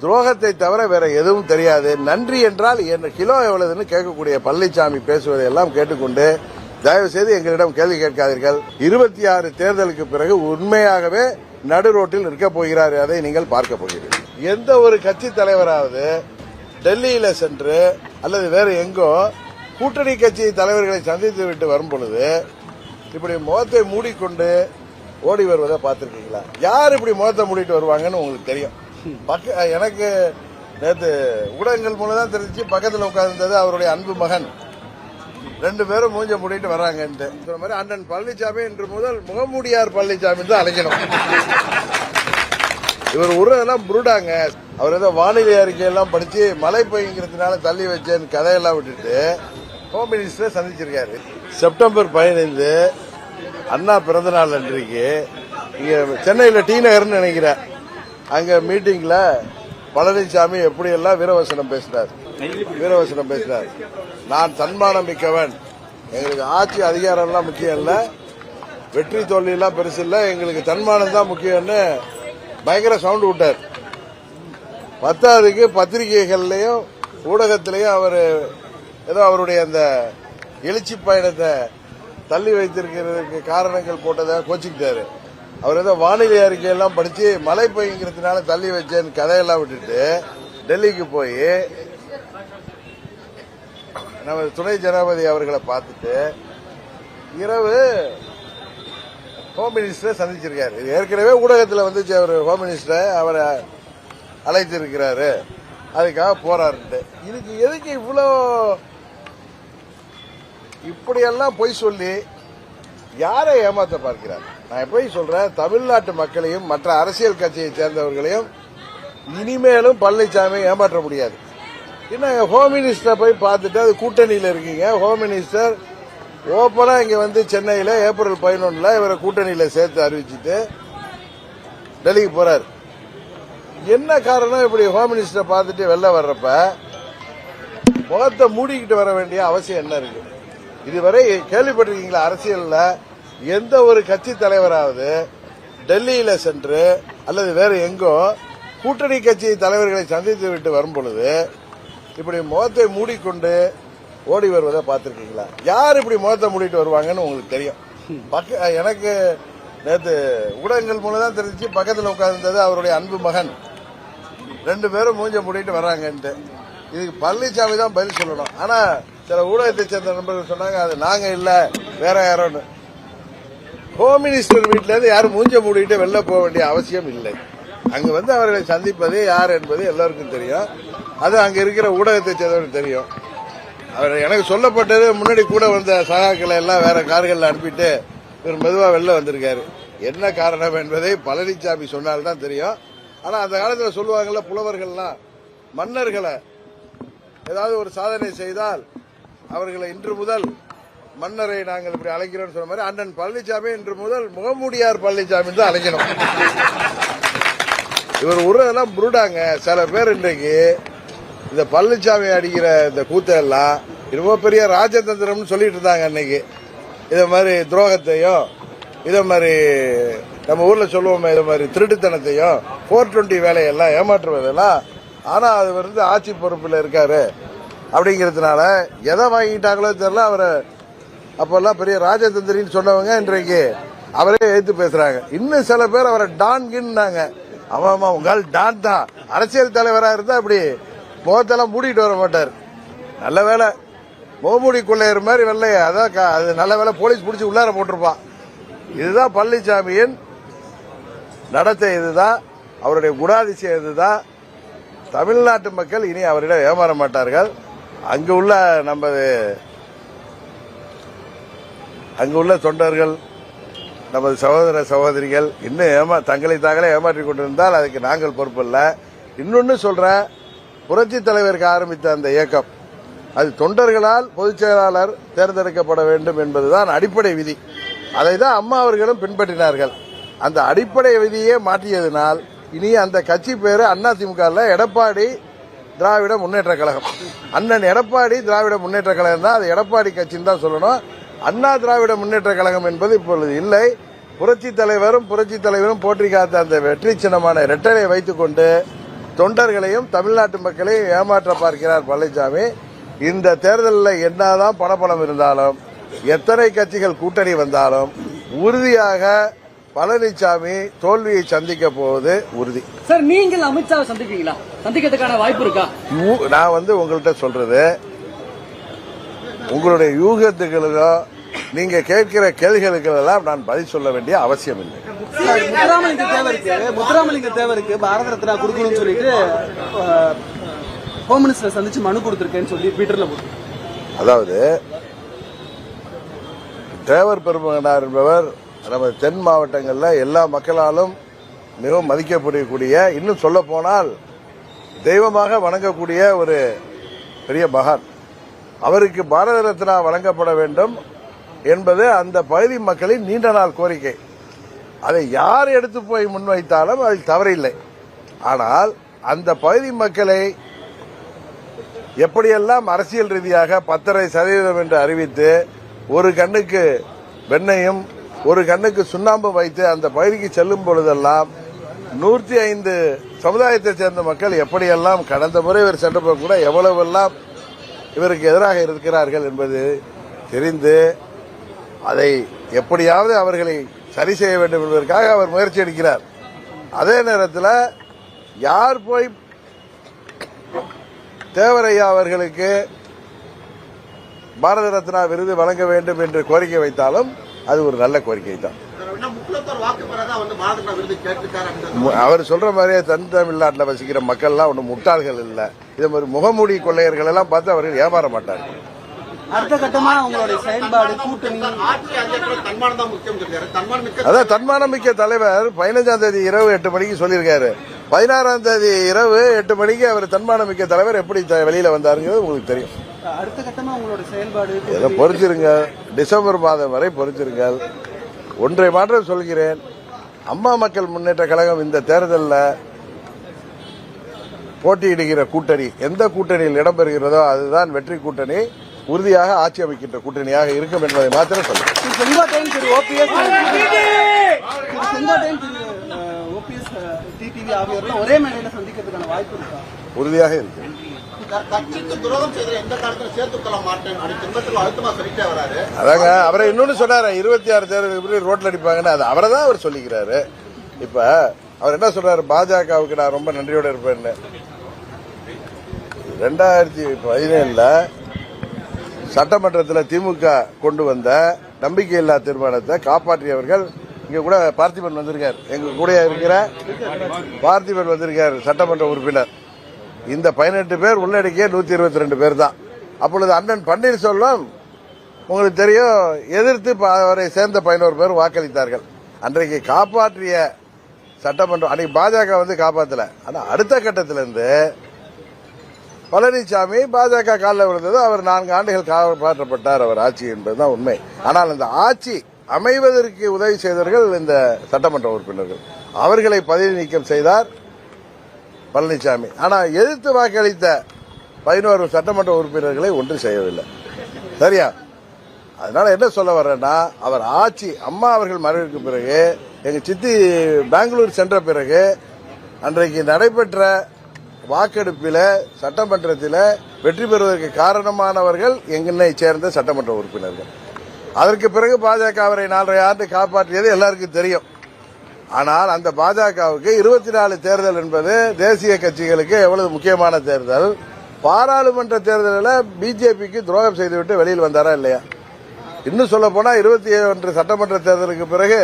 துரோகத்தை தவிர வேற எதுவும் தெரியாது. நன்றி என்றால் என்ன கிலோ எவ்வளவுன்னு கேட்கக்கூடிய பழனிசாமி பேசுவதை எல்லாம் கேட்டுக்கொண்டு தயவு செய்து எங்களிடம் கேள்வி கேட்காதீர்கள். 26 தேர்தலுக்கு பிறகு உண்மையாகவே நடு ரோட்டில் இருக்க போகிறார். அதை நீங்கள் பார்க்க போகிறீர்கள். எந்த ஒரு கட்சி தலைவராவது டெல்லியில சென்று அல்லது வேற எங்கோ கூட்டணி கட்சி தலைவர்களை சந்தித்து விட்டு வரும் பொழுது இப்படி முகத்தை மூடிக்கொண்டு ஓடி வருவதை பார்த்திருக்கீங்களா? யார் இப்படி முகத்தை மூடிட்டு வருவாங்கன்னு உங்களுக்கு தெரியும். எனக்கு நேற்று ஊடகங்கள் மூலம் தான் தெரிஞ்சு பக்கத்தில் உட்கார்ந்தது அவருடைய அன்பு மகன். 2 பேரும் மூஞ்ச மூடிட்டு வர்றாங்கன்ட்டு சொன்ன மாதிரி அண்ணன் பழனிசாமி இன்று முதல் முகமூடியார் பழனிசாமி தான் அழைக்கணும். இவர் உருவெல்லாம் புருடாங்க. அவர் ஏதோ வானிலை அறிக்கையெல்லாம் படிச்சு மழை பெய்யுங்கிறதுனால தள்ளி வச்சேன்னு கதையெல்லாம் விட்டுட்டு ஹோம் மினிஸ்டரை சந்திச்சிருக்காரு. செப்டம்பர் 15 அண்ணா பிறந்த நாள் அன்றைக்கு இங்க சென்னையில் டி நகர்னு நினைக்கிறேன். அங்க மீட்டிங்ல பழனிசாமி எப்படியெல்லாம் வீரவசனம் பேசினார். நான் தன்மானம் மிக்கவன், எங்களுக்கு ஆட்சி அதிகாரம் எல்லாம் முக்கியம் இல்ல, வெற்றி தோல்வி எல்லாம் பெருசு இல்ல, எங்களுக்கு தன்மானம் தான் முக்கியம்னு பயங்கர சவுண்ட் விட்டார். 10வது பத்திரிகைகள்லயும் ஊடகத்திலையும் அவர் ஏதோ அவருடைய அந்த எழுச்சி பயணத்தை தள்ளி வைத்திருக்கிறதுக்கு காரணங்கள் போட்டதாக கோச்சிக்கிட்டாரு. அவர் ஏதோ வானிலை அறிக்கையெல்லாம் படிச்சு மழை பெய்யுங்கிறதுனால தள்ளி வச்சேன்னு கதையெல்லாம் விட்டுட்டு டெல்லிக்கு போய் நம்ம துணை ஜனாதிபதி அவர்களை பார்த்துட்டு இரவு ஹோம் மினிஸ்டரை சந்திச்சிருக்காரு. இது ஏற்கனவே ஊடகத்தில் வந்துச்சு. அவர் ஹோம் மினிஸ்டரை அவரை அழைத்திருக்கிறாரு, அதுக்காக போறாரு. இதுக்கு எதுக்கு இவ்வளோ இப்படியெல்லாம் பொய் சொல்லி யாரை ஏமாத்த பார்க்கிறார்? நான் எப்பயும் சொல்றேன், தமிழ்நாட்டு மக்களையும் மற்ற அரசியல் கட்சியை சேர்ந்தவர்களையும் இனிமேலும் பழனிசாமி ஏமாற்ற முடியாது. என்ன ஹோம் மினிஸ்டரை போய் பார்த்துட்டு அது கூட்டணியில் இருக்கீங்க. ஹோம் மினிஸ்டர் ஓப்பனா இங்க வந்து சென்னையில ஏப்ரல் 11 இவரை கூட்டணியில சேர்த்து அறிவிச்சுட்டு டெல்லிக்கு போறாரு. என்ன காரணம்? இப்படி ஹோம் மினிஸ்டரை பார்த்துட்டு வெளில வர்றப்ப முகத்தை மூடிக்கிட்டு வர வேண்டிய அவசியம் என்ன இருக்கு? இதுவரை கேள்விப்பட்டிருக்கீங்களா? அரசியல்ல எந்த ஒரு கட்சி தலைவராவது டெல்லியில சென்று அல்லது வேற எங்கோ கூட்டணி கட்சி தலைவர்களை சந்தித்து விட்டு வரும் பொழுது இப்படி முகத்தை மூடிக்கொண்டு ஓடி வருவதை பார்த்திருக்கீங்களா? யார் இப்படி முகத்தை மூடிட்டு வருவாங்கன்னு உங்களுக்கு தெரியும். எனக்கு நேற்று ஊடகங்கள் மூலம் தான் தெரிஞ்சு பக்கத்தில் உட்கார்ந்தது அவருடைய அன்பு மகன். 2 பேரும் மூஞ்ச மூடிட்டு வர்றாங்கன்ட்டு. இதுக்கு பழனிசாமி தான் பதில் சொல்லணும். ஆனா சில ஊடகத்தை சேர்ந்த நண்பர்கள் சொன்னாங்க அது நாங்க இல்ல வேற யாரோன்னு. ஹோம் மினிஸ்டர் வீட்டில இருந்து யாரும் மூஞ்ச மூடிட்டு வெளில போக வேண்டிய அவசியம் இல்லை. அங்க வந்து அவர்களை சந்திப்பது யார் என்பது எல்லாருக்கும் தெரியும். அது அங்க இருக்கிற ஊடகத்தை சேர்ந்தவர்கள் தெரியும். அவர் எனக்கு சொல்லப்பட்டது முன்னாடி கூட வந்த சகாக்களை எல்லாம் வேற கார்கள் அனுப்பிட்டு இவர் மெதுவா வெளில வந்திருக்காரு. என்ன காரணம் என்பதை பழனிசாமி சொன்னால்தான் தெரியும். ஆனா அந்த காலத்தில் சொல்லுவாங்கல்ல புலவர்கள்லாம், மன்னர்களை ஏதாவது ஒரு சாதனை செய்தால் அவர்களை இன்று முதல் மன்னரை நாங்கள் இப்படி அழைக்கிறோம் சொன்ன மாதிரி அண்ணன் பழனிசாமி இன்று முதல் முகமூடியார் பழனிசாமி தான் அழைக்கணும். இவர் உருவெல்லாம் புருடாங்க. சில பேர் இன்றைக்கு இந்த பழனிசாமி அடிக்கிற இந்த கூத்தையெல்லாம் ரொம்ப பெரிய ராஜதந்திரம்னு சொல்லிட்டு இருந்தாங்க. அன்னைக்கு இதை மாதிரி துரோகத்தையும் இதை மாதிரி நம்ம ஊர்ல சொல்லுவோமே இதை மாதிரி திருட்டுத்தனத்தையும் 420 வேலையெல்லாம் ஏமாற்றுவதெல்லாம். ஆனா அது வந்து ஆட்சி பொறுப்பில் இருக்காரு அப்படிங்கிறதுனால எதை வாங்கிட்டாங்களோ தெரியல. அவரை அப்பெல்லாம் பெரிய ராஜதந்திரின்னு சொன்னவங்க இன்றைக்கு அவரே எடுத்து பேசுறாங்க. இன்னும் சில பேர் அவரை டான்கின்னாங்க. ஆமா உங்கள் டான் தான். அரசியல் தலைவராக இருந்தா அப்படி முகத்தெல்லாம் மூடிட்டு வர மாட்டார். நல்ல வேலை முகமூடி கொள்ளையர் மாதிரி வெள்ளைய அதான் அது நல்ல வேலை போலீஸ் பிடிச்சி உள்ளார போட்டிருப்பான். இதுதான் பழனிசாமியின் நடத்தை, இதுதான் அவருடைய குணாதிசயம், இதுதான். தமிழ்நாட்டு மக்கள் இனி அவரிடம் ஏமாற மாட்டார்கள். அங்கு உள்ள தொண்டர்கள், நமது சகோதர சகோதரிகள் இன்னும் தங்களை தாங்களே ஏமாற்றிக் கொண்டிருந்தால் அதுக்கு நாங்கள் பொறுப்பில்ல. இன்னொன்னு சொல்றேன், புரட்சி தலைவருக்கு ஆரம்பித்த அந்த இயக்கம் அது தொண்டர்களால் பொதுச் செயலாளர் தேர்ந்தெடுக்கப்பட வேண்டும் என்பதுதான் அடிப்படை விதி. அதை தான் அம்மா அவர்களும் பின்பற்றினார்கள். அந்த அடிப்படை விதியே மாற்றியதனால் இனி அந்த கட்சி பேரு அதிமுக எடப்பாடி திராவிட முன்னேற்ற கழகம். அண்ணன் எடப்பாடி திராவிட முன்னேற்ற கழகம் தான். அது எடப்பாடி கட்சின்னு தான் சொல்லணும். அண்ணா திராவிட முன்னேற்ற கழகம் என்பது இப்பொழுது இல்லை. புரட்சி தலைவரும் போற்றி காத்த அந்த வெற்றி சின்னமான இரட்டலை வைத்துக் கொண்டு தொண்டர்களையும் தமிழ்நாட்டு மக்களையும் ஏமாற்ற பார்க்கிறார் பழனிசாமி. இந்த தேர்தலில் என்னதான் பணபலம் இருந்தாலும், எத்தனை கட்சிகள் கூட்டணி வந்தாலும் உறுதியாக பழனிசாமி தோல்வியை சந்திக்க போவது உறுதி. சார், நீங்கள் அமித்ஷாவை சந்திப்பீங்களா? சந்திக்கிறதுக்கான வாய்ப்பு இருக்கா? நான் உங்கள்கிட்ட சொல்றது உங்களுடைய யூகத்துகளுக்கோ நீங்க கேட்கிற கேள்விகளுக்கெல்லாம் நான் பதில் சொல்ல வேண்டிய அவசியம் இல்லை. முத்துராமலிங்க தேவருக்கு பாரத ரத்னா கொடுக்கணும்னு சொல்லிட்டு ஹோம் மினிஸ்டர் சந்திச்சு மனு கொடுத்திருக்கேன்னு சொல்லி ட்விட்டர்ல போட்டு. அதாவது தேவர் பெருமகனார் என்பவர் நமது தென் மாவட்டங்களில் எல்லா மக்களாலும் மிகவும் மதிக்கப்படக்கூடிய, இன்னும் சொல்ல போனால் தெய்வமாக வணங்கக்கூடிய ஒரு பெரிய மகான். அவருக்கு பாரத ரத்னா வழங்கப்பட வேண்டும் என்பது அந்த பகுதி மக்களின் நீண்ட நாள் கோரிக்கை. அதை யார் எடுத்து போய் முன்வைத்தாலும் அதில் தவறில்லை. ஆனால் அந்த பகுதி மக்களை எப்படியெல்லாம் அரசியல் ரீதியாக 10.5% என்று அறிவித்து ஒரு கண்ணுக்கு வெண்ணையும் ஒரு கண்ணுக்கு சுண்ணாம்பு வைத்து அந்த பகுதிக்கு செல்லும் பொழுதெல்லாம் 105 சமுதாயத்தை சேர்ந்த மக்கள் எப்படியெல்லாம் கடந்த முறை இவர் சென்றப்போ கூட எவ்வளவெல்லாம் இவருக்கு எதிராக இருக்கிறார்கள் என்பது தெரிந்து அதை எப்படியாவது அவர்களை சரி செய்ய வேண்டும் என்பதற்காக அவர் முயற்சி எடுக்கிறார். அதே நேரத்தில் யார் போய் தேவரையா அவர்களுக்கு பாரத ரத்னா விருது வழங்க வேண்டும் என்று கோரிக்கை வைத்தாலும் அது ஒரு நல்ல கோரிக்கை தான். அவர் சொல்ற மாதிரியே தமிழ்நாட்டில் வசிக்கிற மக்கள்லாம் ஒன்றும் முட்டாள்கள் இல்லை. இதே மாதிரி முகமூடி கொள்ளையர்கள் எல்லாம் பார்த்து அவர்கள் ஏமாற மாட்டார்கள். அடுத்த கட்டமா உங்களுடைய செயல்பாடு கூட்டணி அதான் தன்மானம் மிக்க தலைவர் 15ஆம் தேதி இரவு 8 மணிக்கு சொல்லியிருக்காரு. 16ஆம் தேதி இரவு 8 மணிக்கு அவர் தன்மானம் மிக்க தலைவர் எப்படி வெளியில வந்தாருங்கிறது உங்களுக்கு தெரியும். அடுத்த கட்டமா உங்களுடைய செயல்பாடு ஏதோ பொறுத்திருங்க, டிசம்பர் மாதம் வரை பொறுத்திருங்கள். ஒன்றை மாற்றம் சொல்கிறேன், அம்மா மக்கள் முன்னேற்ற கழகம் இந்த தேர்தலில் போட்டியிடுகிற கூட்டணி எந்த கூட்டணியில் இடம்பெறுகிறதோ அதுதான் வெற்றி கூட்டணி, உறுதியாக ஆட்சி அமைக்கின்ற கூட்டணியாக இருக்கும் என்பதை மாத்திரம் சொல்லுங்கள். ஒரே மேடையில சந்திக்கிறதுக்கான வாய்ப்பு இருக்கா? உறுதியாக இருக்கு. அதாங்க அவரை இன்னொன்னு சொன்னாரு, 26 தேர்தலுக்கு ரோட்ல அடிப்பாங்கன்னு, அது அவரை தான் அவர் சொல்லிக்கிறாரு. இப்ப அவர் என்ன சொல்றாரு, பாஜகவுக்கு நான் ரொம்ப நன்றியோட இருப்பேன்னு. 2017 சட்டமன்றத்தில் திமுக கொண்டு வந்த நம்பிக்கையில்லா தீர்மானத்தை காப்பாற்றியவர்கள் இங்க கூட பார்த்திபன் வந்திருக்கார், எங்க கூட இருக்கிற பார்த்திபன் வந்திருக்கார் சட்டமன்ற உறுப்பினர். இந்த 18 பேர் உள்ளடக்கிய 122 பேர் தான். அப்பொழுது அண்ணன் பன்னீர்செல்வம் உங்களுக்கு தெரியும் எதிர்த்து அவரை சேர்ந்த 11 பேர் வாக்களித்தார்கள். அன்றைக்கு காப்பாற்றிய சட்டமன்றம் அன்னைக்கு பாஜக காப்பாற்றல. ஆனா அடுத்த கட்டத்திலிருந்து பழனிசாமி பாஜக காலில் விழுந்தது, அவர் 4 ஆண்டுகள் காப்பாற்றப்பட்டார் அவர் ஆட்சி என்பதுதான் உண்மை. ஆனால் அந்த ஆட்சி அமைவதற்கு உதவி செய்தவர்கள் இந்த சட்டமன்ற உறுப்பினர்கள், அவர்களை பதவி நீக்கம் செய்தார் பழனிசாமி. ஆனால் எதிர்த்து வாக்களித்த 11 சட்டமன்ற உறுப்பினர்களை ஒன்றும் செய்யவில்லை. சரியா? அதனால என்ன சொல்ல வர்றேன்னா, அவர் ஆட்சி அம்மா அவர்கள் மறைவுக்கு பிறகு எங்க சித்தி பெங்களூர் சென்ற பிறகு அன்றைக்கு நடைபெற்ற வாக்கெடுப்பில் சட்டமன்றத்தில் வெற்றி பெறுவதற்கு காரணமானவர்கள் எங்களை சேர்ந்த சட்டமன்ற உறுப்பினர்கள். அதற்கு பிறகு பாஜக அவரை 4.5 ஆண்டு காப்பாற்றியது எல்லாருக்கும் தெரியும். ஆனால் அந்த பாஜகவுக்கு 24 தேர்தல் என்பது தேசிய கட்சிகளுக்கு எவ்வளவு முக்கியமான தேர்தல். பாராளுமன்ற தேர்தலில் பிஜேபிக்கு துரோகம் செய்துவிட்டு வெளியில் வந்தாரா இல்லையா? இன்னும் சொல்ல போனா 21 சட்டமன்ற தேர்தலுக்கு பிறகு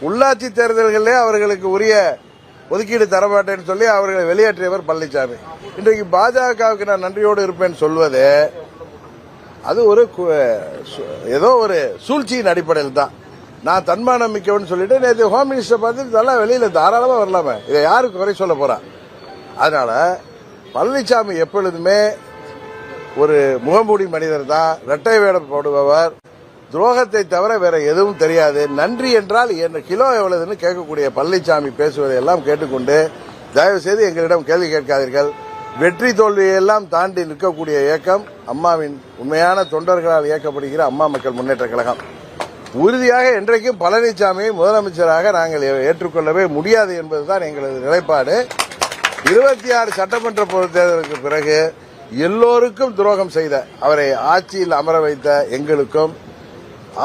உள்ளாட்சி தேர்தல்களிலே அவர்களுக்கு உரிய ஒதுக்கீடு தரமாட்டேன்னு சொல்லி அவர்களை வெளியேற்றியவர் பழனிசாமி. இன்றைக்கு பாஜகவுக்கு நான் நன்றியோடு இருப்பேன் சொல்வது அது ஏதோ ஒரு சூழ்ச்சியின் அடிப்படையில் தான். நான் தன்மானம் மிக்கவன் சொல்லிட்டு நேற்று ஹோம் மினிஸ்டர் பார்த்து இதெல்லாம் வெளியில தாராளமா வரலாமே, இதை யாருக்கு குறை சொல்ல போறான்? அதனால பழனிசாமி எப்பொழுதுமே ஒரு முகமூடி மனிதர் தான், இரட்டை வேடம் போடுபவர், துரோகத்தை தவிர வேற எதுவும் தெரியாது. நன்றி என்றால் என்ன கிலோ எவ்வளவுன்னு கேட்கக்கூடிய பழனிசாமி பேசுவதை எல்லாம் கேட்டுக்கொண்டு தயவு செய்து எங்களிடம் கேள்வி கேட்காதீர்கள். வெற்றி தோல்வியெல்லாம் தாண்டி நிற்கக்கூடிய இயக்கம் அம்மாவின் உண்மையான தொண்டர்களால் இயக்கப்படுகிற அம்மா மக்கள் முன்னேற்ற கழகம். உறுதியாக என்றைக்கும் பழனிசாமியை முதலமைச்சராக நாங்கள் ஏற்றுக்கொள்ளவே முடியாது என்பதுதான் எங்களது நிலைப்பாடு. 26 சட்டமன்ற பொதுத் தேர்தலுக்கு பிறகு எல்லோருக்கும் துரோகம் செய்த அவரை ஆட்சியில் அமர வைத்த எங்களுக்கும்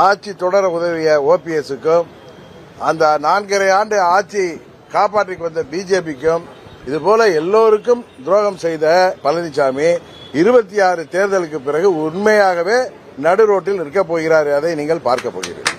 ஆட்சி தொடர உதவிய ஓபிஎஸ்க்கும் அந்த 4.5 ஆண்டு ஆட்சி காப்பாற்றிக் வந்த பிஜேபிக்கும் இதுபோல எல்லோருக்கும் துரோகம் செய்த பழனிசாமி 26 தேர்தலுக்கு பிறகு உண்மையாகவே நடு ரோட்டில் நிற்கப் போகிறார். அதை நீங்கள் பார்க்க போகிறீர்கள்.